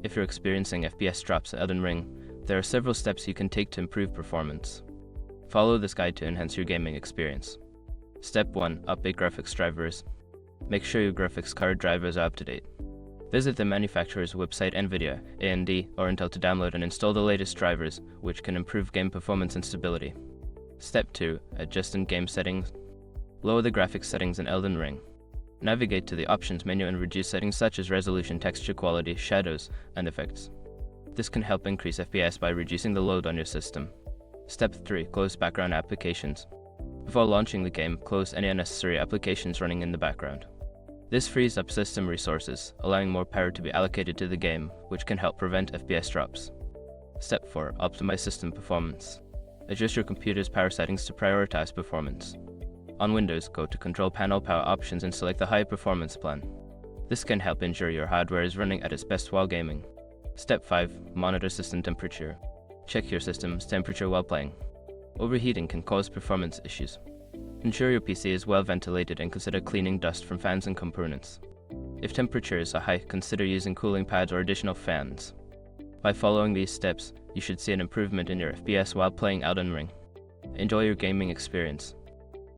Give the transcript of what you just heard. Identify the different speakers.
Speaker 1: If you're experiencing FPS drops in Elden Ring, there are several steps you can take to improve performance. Follow this guide to enhance your gaming experience. Step 1. Update graphics drivers. Make sure your graphics card drivers are up to date. Visit the manufacturer's website NVIDIA, AMD, or Intel to download and install the latest drivers, which can improve game performance and stability. Step 2. Adjust in-game settings. Lower the graphics settings in Elden Ring. Navigate to the Options menu and reduce settings such as resolution, texture quality, shadows, and effects. This can help increase FPS by reducing the load on your system. Step 3. Close background applications. Before launching the game, close any unnecessary applications running in the background. This frees up system resources, allowing more power to be allocated to the game, which can help prevent FPS drops. Step 4. Optimize system performance. Adjust your computer's power settings to prioritize performance. On Windows, go to Control Panel Power Options and select the High Performance plan. This can help ensure your hardware is running at its best while gaming. Step 5. Monitor system temperature. Check your system's temperature while playing. Overheating can cause performance issues. Ensure your PC is well ventilated and consider cleaning dust from fans and components. If temperatures are high, consider using cooling pads or additional fans. By following these steps, you should see an improvement in your FPS while playing Elden Ring. Enjoy your gaming experience.